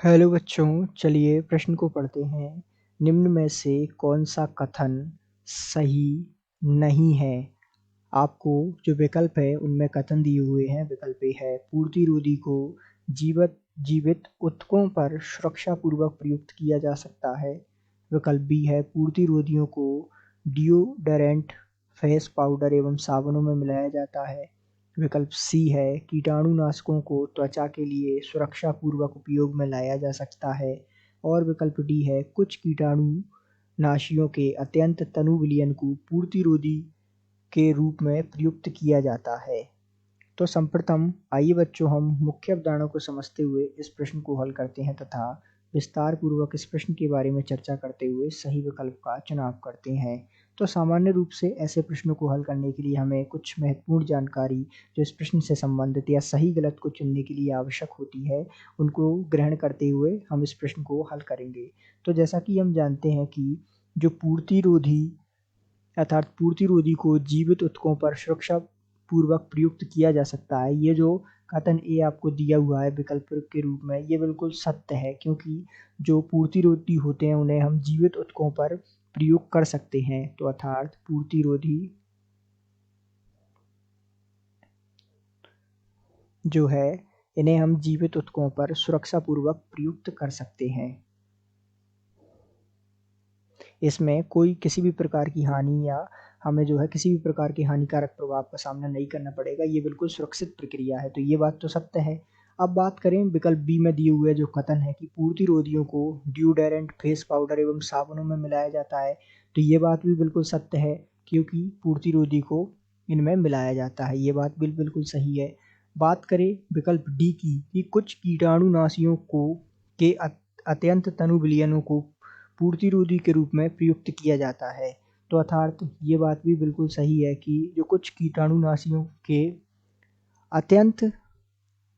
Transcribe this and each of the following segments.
Hello बच्चों, चलिए प्रश्न को पढ़ते हैं। निम्न में से कौन सा कथन सही नहीं है? आपको जो विकल्प है उनमें कथन दिए हुए हैं। विकल्प ए है पूर्ति रोधी को जीवित ऊतकों पर सुरक्षापूर्वक प्रयुक्त किया जा सकता है। विकल्प बी है पूर्ति रोधियों को डिओडोरेंट, फेस पाउडर एवं साबुनों में मिलाया जाता है। विकल्प सी है कीटाणुनाशकों को त्वचा के लिए सुरक्षापूर्वक उपयोग में लाया जा सकता है। और विकल्प डी है कुछ कीटाणुनाशियों के अत्यंत तनु विलयन को पूर्तिरोधी के रूप में प्रयुक्त किया जाता है। तो संप्रथम आइए बच्चों हम मुख्य अवधारणाओं को समझते हुए इस प्रश्न को हल करते हैं तथा विस्तार पूर्वक इस प्रश्न के बारे में चर्चा करते हुए सही विकल्प का चुनाव करते हैं। तो सामान्य रूप से ऐसे प्रश्नों को हल करने के लिए हमें कुछ महत्वपूर्ण जानकारी जो इस प्रश्न से संबंधित या सही गलत को चुनने के लिए आवश्यक होती है उनको ग्रहण करते हुए हम इस प्रश्न को हल करेंगे। तो जैसा कि हम जानते हैं कि जो पूर्तिरोधी अर्थात पूर्तिरोधी को जीवित ऊतकों पर सुरक्षा पूर्वक प्रयुक्त किया जा सकता है, ये जो कथन ए आपको दिया हुआ है विकल्प के रूप में, ये बिल्कुल सत्य है क्योंकि जो पूर्तिरोधी होते हैं उन्हें हम जीवित ऊतकों पर प्रयोग कर सकते हैं। तो अर्थात पूर्तिरोधी जो है इन्हें हम जीवित ऊतकों पर सुरक्षा पूर्वक प्रयुक्त कर सकते हैं। इसमें कोई किसी भी प्रकार की हानि या हमें जो है किसी भी प्रकार के हानिकारक प्रभाव का सामना नहीं करना पड़ेगा। ये बिल्कुल सुरक्षित प्रक्रिया है, तो ये बात तो सत्य है। अब बात करें विकल्प बी में दिए हुए जो कथन है कि पूर्तिरोधियों को डिओडोरेंट, फेस पाउडर एवं साबुनों में मिलाया जाता है, तो ये बात भी बिल्कुल सत्य है क्योंकि पूर्तिरोधी को इनमें मिलाया जाता है। ये बात भी बिल्कुल सही है। बात करें विकल्प डी की कि कुछ कीटाणुनाशियों को के अत्यंत तनु विलयनों को पूर्तिरोधी के रूप में प्रयुक्त किया जाता है, तो अर्थात ये बात भी बिल्कुल सही है कि जो कुछ कीटाणुनाशियों के अत्यंत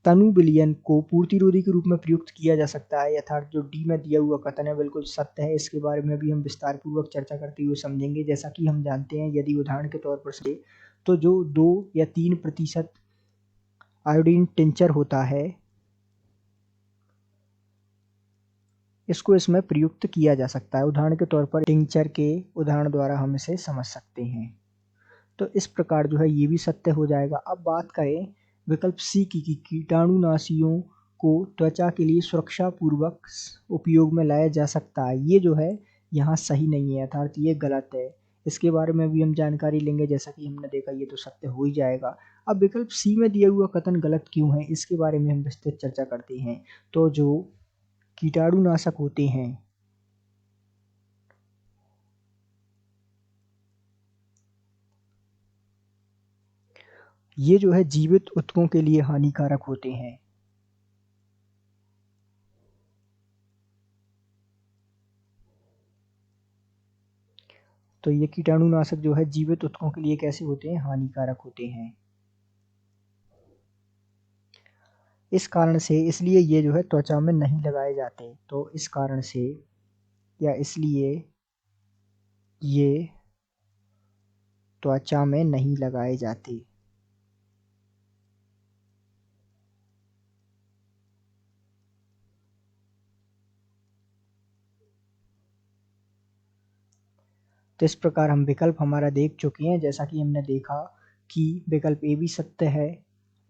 तनु विलयन को पूर्तिरोधी के रूप में प्रयुक्त किया जा सकता है। अर्थात जो डी में दिया हुआ कथन है बिल्कुल सत्य है। इसके बारे में भी हम विस्तार पूर्वक चर्चा करते हुए समझेंगे। जैसा कि हम जानते हैं, यदि उदाहरण के तौर पर से तो जो 2 या 3% आयोडीन टिंचर होता है इसको इसमें प्रयुक्त किया जा सकता है। उदाहरण के तौर पर टिंचर के उदाहरण द्वारा हम इसे समझ सकते हैं। तो इस प्रकार जो है ये भी सत्य हो जाएगा। अब बात करें विकल्प सी की कि कीटाणुनाशियों को त्वचा के लिए सुरक्षा पूर्वक उपयोग में लाया जा सकता है, ये जो है यहाँ सही नहीं है, अर्थात ये गलत है। इसके बारे में भी हम जानकारी लेंगे। जैसा कि हमने देखा ये तो सत्य हो ही जाएगा। अब विकल्प सी में दिया हुआ कथन गलत क्यों है, इसके बारे में हम विस्तृत चर्चा करते हैं। तो जो कीटाणुनाशक होते हैं ये जो है जीवित ऊतकों के लिए हानिकारक होते हैं। तो ये कीटाणुनाशक जो है जीवित ऊतकों के लिए कैसे होते हैं, हानिकारक होते हैं। इस कारण से इसलिए ये जो है त्वचा में नहीं लगाए जाते। तो इस कारण से या इसलिए ये त्वचा में नहीं लगाए जाते। तो इस प्रकार हम विकल्प हमारा देख चुके हैं। जैसा कि हमने देखा कि विकल्प ए भी सत्य है,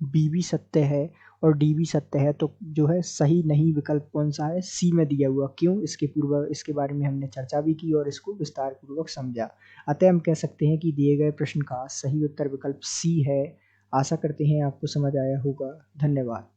बी भी सत्य है और डी भी सत्य है। तो जो है सही नहीं विकल्प कौन सा है, सी में दिया हुआ। क्यों, इसके बारे में हमने चर्चा भी की और इसको विस्तार पूर्वक समझा। अतः हम कह सकते हैं कि दिए गए प्रश्न का सही उत्तर विकल्प सी है। आशा करते हैं आपको समझ आया होगा। धन्यवाद।